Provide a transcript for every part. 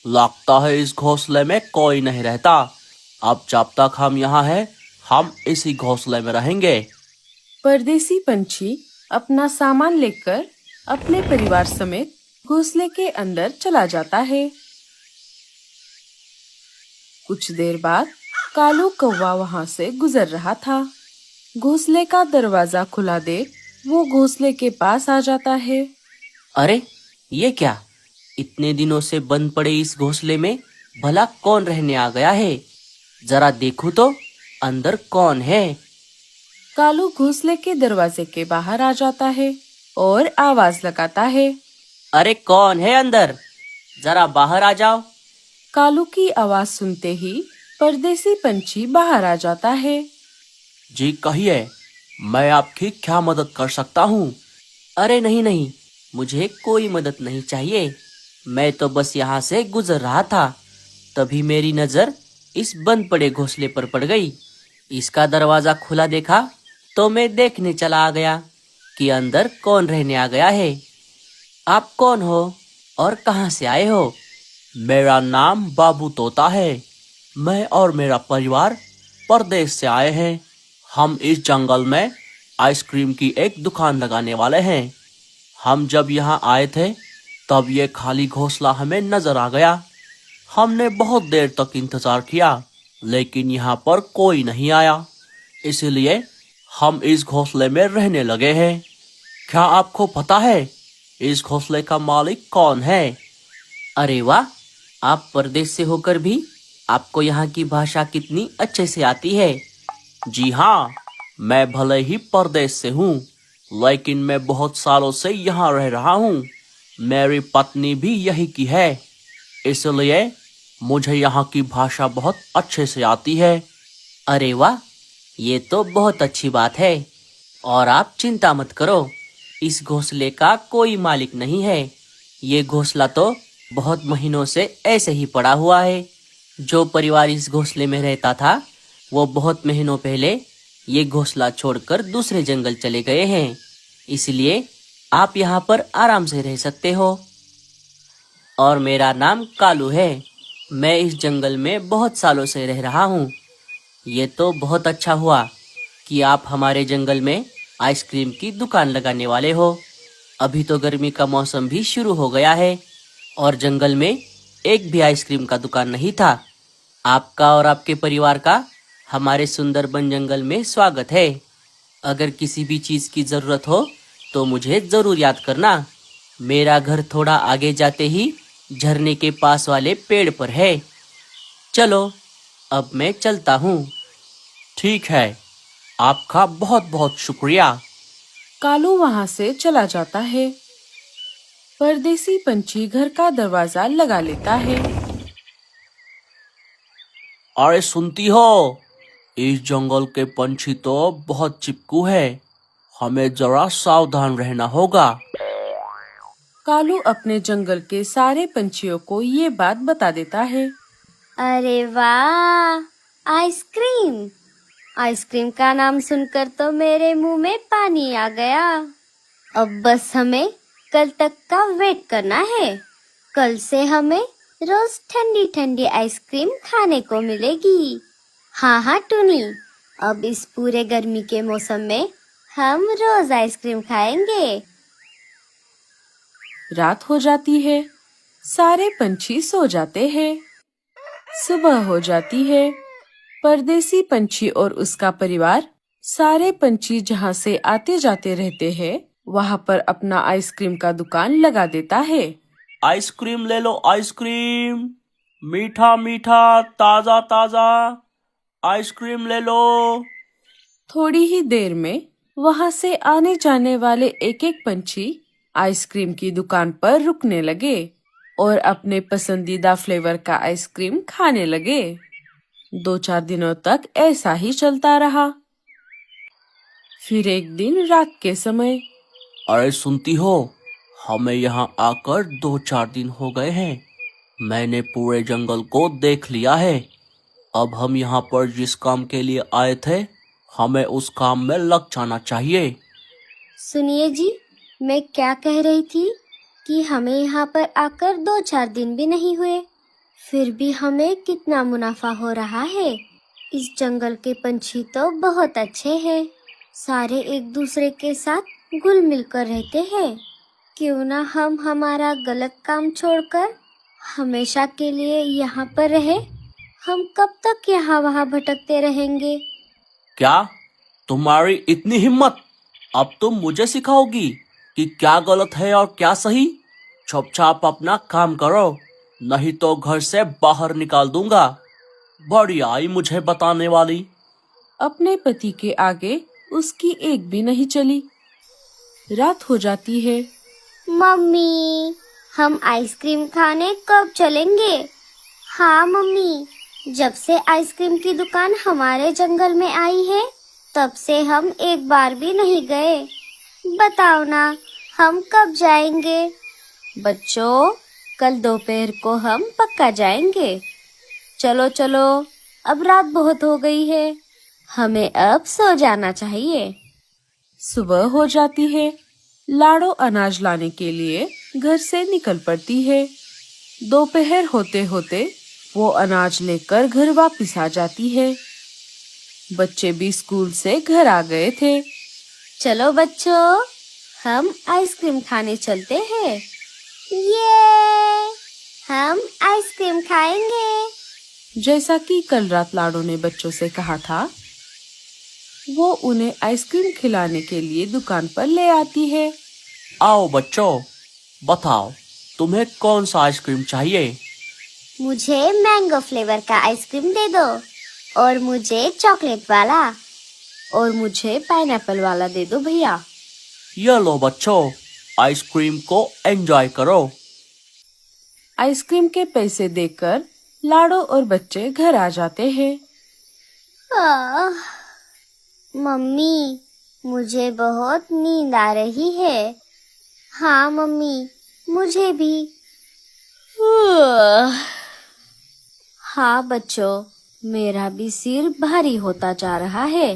लगता है इस घोंसले में कोई नहीं रहता। अब जब तक हम यहाँ हैं, हम इसी घोंसले में रहेंगे। परदेसी पंछी अपना सामान लेकर अपने परिवार समेत घोंसले के अंदर चला जाता है। कुछ देर बाद कालू कौवा वहां से गुजर रहा था। घोंसले का दरवाजा खुला देख वो घोंसले के पास आ जाता है। अरे, ये क्या? इतने दिनों से बंद पड़े इस घोंसले में भला कौन रहने आ गया है? जरा देखूं तो अंदर कौन है। कालू घोंसले के दरवाजे के बाहर आ जाता है और आवाज लगाता है। अरे, कौन है अंदर? जरा बाहर आ जाओ। कालू की आवाज सुनते ही परदेसी पंछी बाहर आ जाता है। जी कहिए, मैं आपकी क्या मदद कर सकता हूँ? अरे नहीं नहीं, मुझे कोई मदद नहीं चाहिए। मैं तो बस यहाँ से गुजर रहा था, तभी मेरी नजर इस बंद पड़े घोंसले पर पड़ गई। इसका दरवाजा खुला देखा तो मैं देखने चला आ गया कि अंदर कौन रहने आ गया है। आप कौन हो और कहाँ से आए हो? मेरा नाम बाबू तोता है। मैं और मेरा परिवार परदेश से आए हैं। हम इस जंगल में आइसक्रीम की एक दुकान लगाने वाले हैं। हम जब यहाँ आए थे तब ये खाली घोंसला हमें नजर आ गया। हमने बहुत देर तक इंतजार किया, लेकिन यहाँ पर कोई नहीं आया। इसलिए हम इस घोंसले में रहने लगे हैं। क्या आपको पता है इस घोंसले का मालिक कौन है? अरे वाह, आप परदेश से होकर भी आपको यहाँ की भाषा कितनी अच्छे से आती है। जी हाँ, मैं भले ही परदेश से हूँ, लेकिन मैं बहुत सालों से यहाँ रह रहा हूँ। मेरी पत्नी भी यही की है, इसलिए मुझे यहाँ की भाषा बहुत अच्छे से आती है। अरे वाह, ये तो बहुत अच्छी बात है। और आप चिंता मत करो, इस घोंसले का कोई मालिक नहीं है। ये घोंसला तो बहुत महीनों से ऐसे ही पड़ा हुआ है। जो परिवार इस घोंसले में रहता था, वो बहुत महीनों पहले ये घोंसला छोड़कर दूसरे जंगल चले गए हैं। इसलिए आप यहाँ पर आराम से रह सकते हो। और मेरा नाम कालू है। मैं इस जंगल में बहुत सालों से रह रहा हूँ। ये तो बहुत अच्छा हुआ कि आप हमारे जंगल में आइसक्रीम की दुकान लगाने वाले हो। अभी तो गर्मी का मौसम भी शुरू हो गया है और जंगल में एक भी आइसक्रीम का दुकान नहीं था। आपका और आपके परिवार का हमारे सुंदरबन जंगल में स्वागत है। अगर किसी भी चीज़ की ज़रूरत हो तो मुझे ज़रूर याद करना। मेरा घर थोड़ा आगे जाते ही झरने के पास वाले पेड़ पर है। चलो, अब मैं चलता हूँ। ठीक है, आपका बहुत बहुत शुक्रिया। कालू वहां से चला जाता है। परदेसी पंछी घर का दरवाजा लगा लेता है। अरे सुनती हो, इस जंगल के पंछी तो बहुत चिपकू है। हमें जरा सावधान रहना होगा। कालू अपने जंगल के सारे पंछियों को ये बात बता देता है। अरे वाह, आइसक्रीम! आइसक्रीम का नाम सुनकर तो मेरे मुंह में पानी आ गया। अब बस हमें कल तक का वेट करना है। कल से हमें रोज ठंडी ठंडी आइसक्रीम खाने को मिलेगी। हाँ हाँ टुनी, अब इस पूरे गर्मी के मौसम में हम रोज आइसक्रीम खाएंगे। रात हो जाती है। सारे पंछी सो जाते हैं। सुबह हो जाती है। परदेसी पंछी और उसका परिवार सारे पंछी जहाँ से आते जाते रहते हैं, वहाँ पर अपना आइसक्रीम का दुकान लगा देता है। आइसक्रीम ले लो, आइसक्रीम। मीठा मीठा, ताजा ताजा आइसक्रीम ले लो। थोड़ी ही देर में वहाँ से आने जाने वाले एक एक पंछी आइसक्रीम की दुकान पर रुकने लगे और अपने पसंदीदा फ्लेवर का आइसक्रीम खाने लगे। 2-4 दिनों तक ऐसा ही चलता रहा। फिर एक दिन रात के समय अरे सुनती हो, हमें यहाँ आकर 2-4 दिन हो गए हैं। मैंने पूरे जंगल को देख लिया है। अब हम यहाँ पर जिस काम के लिए आए थे, हमें उस काम में लग जाना चाहिए। सुनिए जी, मैं क्या कह रही थी कि हमें यहाँ पर आकर 2-4 दिन भी नहीं हुए फिर भी हमें कितना मुनाफा हो रहा है। इस जंगल के पंछी तो बहुत अच्छे हैं। सारे एक दूसरे के साथ घुल मिल कर रहते हैं। क्यों ना हम हमारा गलत काम छोड़कर हमेशा के लिए यहाँ पर रहे। हम कब तक यहाँ वहाँ भटकते रहेंगे। क्या तुम्हारी इतनी हिम्मत? अब तुम मुझे सिखाओगी कि क्या गलत है और क्या सही? चुपचाप अपना काम करो, नहीं तो घर से बाहर निकाल दूंगा। बड़ी आई मुझे बताने वाली। अपने पति के आगे उसकी एक भी नहीं चली। रात हो जाती है। मम्मी, हम आइसक्रीम खाने कब चलेंगे? हाँ मम्मी, जब से आइसक्रीम की दुकान हमारे जंगल में आई है तब से हम एक बार भी नहीं गए। बताओ ना, हम कब जाएंगे? बच्चों, कल दोपहर को हम पक्का जाएंगे। चलो चलो, अब रात बहुत हो गई है, हमें अब सो जाना चाहिए। सुबह हो जाती है। लाडो अनाज लाने के लिए घर से निकल पड़ती है। दोपहर होते होते वो अनाज लेकर घर वापस आ जाती है। बच्चे भी स्कूल से घर आ गए थे। चलो बच्चों, हम आइसक्रीम खाने चलते हैं। ये हम आइसक्रीम खाएंगे। जैसा कि कल रात लाडो ने बच्चों से कहा था, वो उन्हें आइसक्रीम खिलाने के लिए दुकान पर ले आती है। आओ बच्चों, बताओ तुम्हें कौन सा आइसक्रीम चाहिए? मुझे मैंगो फ्लेवर का आइसक्रीम दे दो, और मुझे चॉकलेट वाला, और मुझे पाइनएप्पल वाला दे दो भैया। ये लो बच्चों, आइसक्रीम को एंजॉय करो। आइसक्रीम के पैसे देकर लाडो और बच्चे घर आ जाते हैं। आह, मम्मी, मुझे बहुत नींद आ रही है। हाँ मम्मी, मुझे भी। हाँ बच्चों, मेरा भी सिर भारी होता जा रहा है।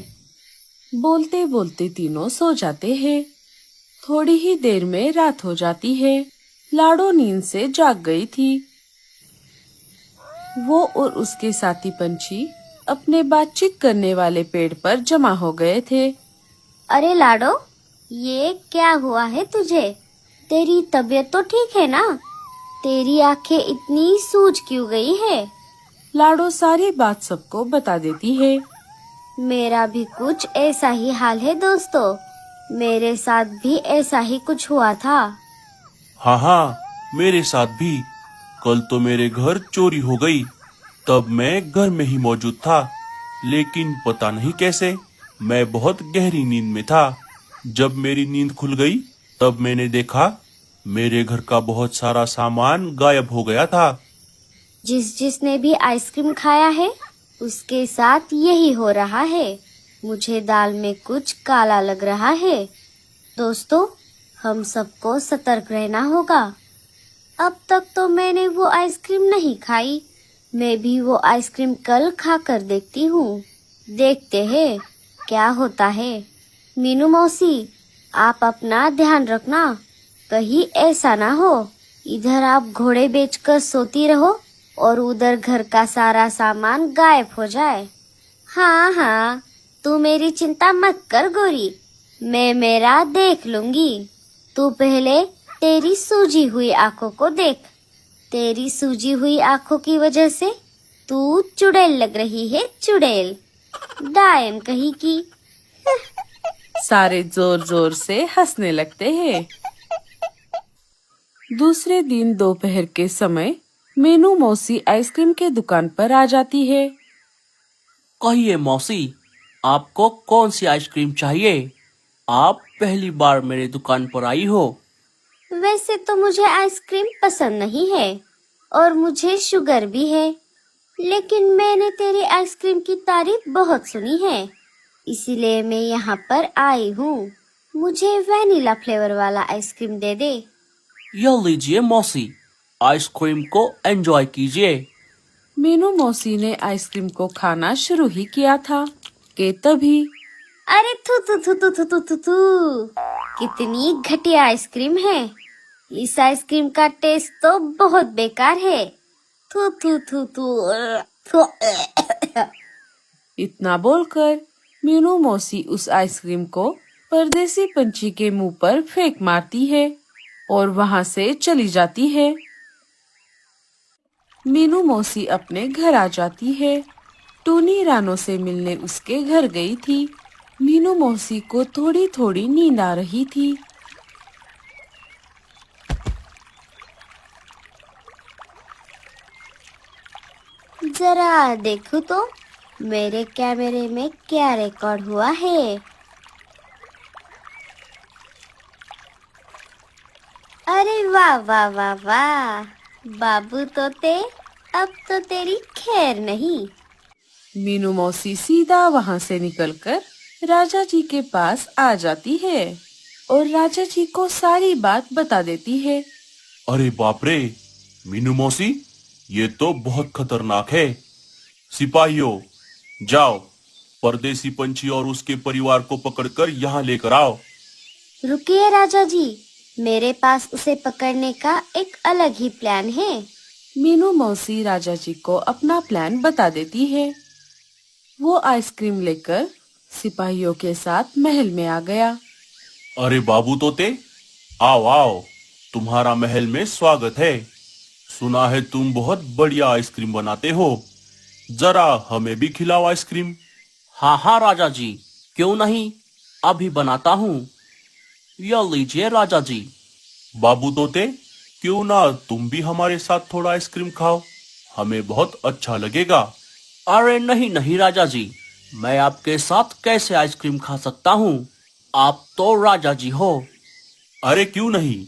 बोलते बोलते तीनों सो जाते हैं। थोड़ी ही देर में रात हो जाती है। लाडो नींद से जाग गई थी। वो और उसके साथी पंछी अपने बातचीत करने वाले पेड़ पर जमा हो गए थे। अरे लाडो, ये क्या हुआ है तुझे? तेरी तबीयत तो ठीक है ना? तेरी आंखें इतनी सूज क्यों गई है? लाडो सारी बात सबको बता देती है। मेरा भी कुछ ऐसा ही हाल है दोस्तों। मेरे साथ भी ऐसा ही कुछ हुआ था। हाँ हाँ, मेरे साथ भी। कल तो मेरे घर चोरी हो गई। तब मैं घर में ही मौजूद था, लेकिन पता नहीं कैसे मैं बहुत गहरी नींद में था। जब मेरी नींद खुल गई तब मैंने देखा मेरे घर का बहुत सारा सामान गायब हो गया था। जिसने भी आइसक्रीम खाया है उसके साथ यही हो रहा है। मुझे दाल में कुछ काला लग रहा है। दोस्तों, हम सबको सतर्क रहना होगा। अब तक तो मैंने वो आइसक्रीम नहीं खाई। मैं भी वो आइसक्रीम कल खा कर देखती हूँ। देखते हैं क्या होता है। मीनू मौसी, आप अपना ध्यान रखना, कहीं ऐसा ना हो इधर आप घोड़े बेचकर सोती रहो और उधर घर का सारा सामान गायब हो जाए। हाँ हाँ, तू मेरी चिंता मत कर गोरी, मैं मेरा देख लूंगी। तू पहले तेरी सूजी हुई आंखों को देख। तेरी सूजी हुई आंखों की वजह से तू चुड़ैल लग रही है, चुड़ैल, डायन कहीं की। सारे जोर जोर से हंसने लगते हैं। दूसरे दिन दोपहर के समय मीनू मौसी आइसक्रीम के दुकान पर आ जाती है। कहिए मौसी, आपको कौन सी आइसक्रीम चाहिए? आप पहली बार मेरे दुकान पर आई हो। वैसे तो मुझे आइसक्रीम पसंद नहीं है और मुझे शुगर भी है, लेकिन मैंने तेरी आइसक्रीम की तारीफ बहुत सुनी है, इसीलिए मैं यहाँ पर आई हूँ। मुझे वैनिला फ्लेवर वाला आइसक्रीम दे दे। यह लीजिए मौसी, आइसक्रीम को एंजॉय कीजिए। मीनू मौसी ने आइसक्रीम को खाना शुरू ही किया था कि तभी अरे थू थू थू थू थू थू थू थू, कितनी घटिया आइसक्रीम है। इस आइसक्रीम का टेस्ट तो बहुत बेकार है। थू थू थू थू। इतना बोलकर मीनू मौसी उस आइसक्रीम को परदेसी पंछी के मुंह पर फेंक मारती है और वहां से चली जाती है। मीनू मौसी अपने घर आ जाती है। टूनी रानो से मिलने उसके घर गई थी। मीनू मौसी को थोड़ी थोड़ी नींद आ रही थी। जरा देखो तो मेरे कैमरे में क्या रिकॉर्ड हुआ है। अरे वाह वाह वाह वाह, बाबू तोते, अब तो तेरी खैर नहीं। मीनू मौसी सीधा वहां से निकलकर राजा जी के पास आ जाती है और राजा जी को सारी बात बता देती है। अरे बाप रे, मीनू मौसी, ये तो बहुत खतरनाक है। सिपाहियों, जाओ, परदेसी पंछी और उसके परिवार को पकड़कर यहाँ लेकर आओ। रुकिए राजा जी, मेरे पास उसे पकड़ने का एक अलग ही प्लान है। मीनू मौसी राजा जी को अपना प्लान बता देती है। वो आइसक्रीम लेकर सिपाहियों के साथ महल में आ गया। अरे बाबू तोते, आओ आओ, तुम्हारा महल में स्वागत है। सुना है तुम बहुत बढ़िया आइसक्रीम बनाते हो, जरा हमें भी खिलाओ आइसक्रीम। हाँ हाँ राजा जी, क्यों नहीं, अभी बनाता हूँ। यह लीजिए राजा जी। बाबू तोते, क्यों ना तुम भी हमारे साथ थोड़ा आइसक्रीम खाओ, हमें बहुत अच्छा लगेगा। अरे नहीं नहीं राजा जी, मैं आपके साथ कैसे आइसक्रीम खा सकता हूँ, आप तो राजा जी हो। अरे क्यों नहीं,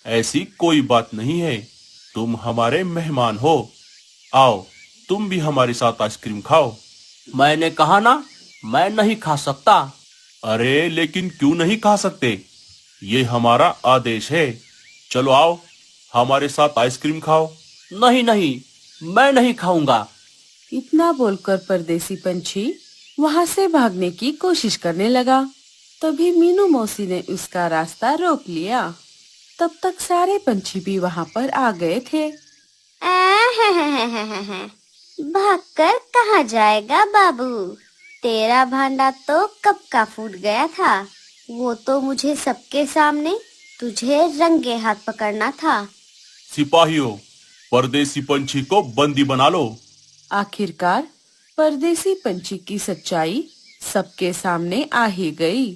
ऐसी कोई बात नहीं है, तुम हमारे मेहमान हो। आओ, तुम भी हमारे साथ आइसक्रीम खाओ। मैंने कहा ना, मैं नहीं खा सकता। अरे लेकिन क्यों नहीं खा सकते, ये हमारा आदेश है। चलो आओ, हमारे साथ आइसक्रीम खाओ। नहीं नहीं, मैं नहीं खाऊंगा। इतना बोलकर परदेसी पंछी वहां से भागने की कोशिश करने लगा। तभी मीनू मौसी ने उसका रास्ता रोक लिया। तब तक सारे पंछी भी वहां पर आ गए थे। भागकर कहाँ जाएगा बाबू, तेरा भांडा तो कब का फूट गया था। वो तो मुझे सबके सामने तुझे रंगे हाथ पकड़ना था। सिपाहियों, परदेसी पंछी को बंदी बना लो। आखिरकार परदेसी पंछी की सच्चाई सबके सामने आ ही गई।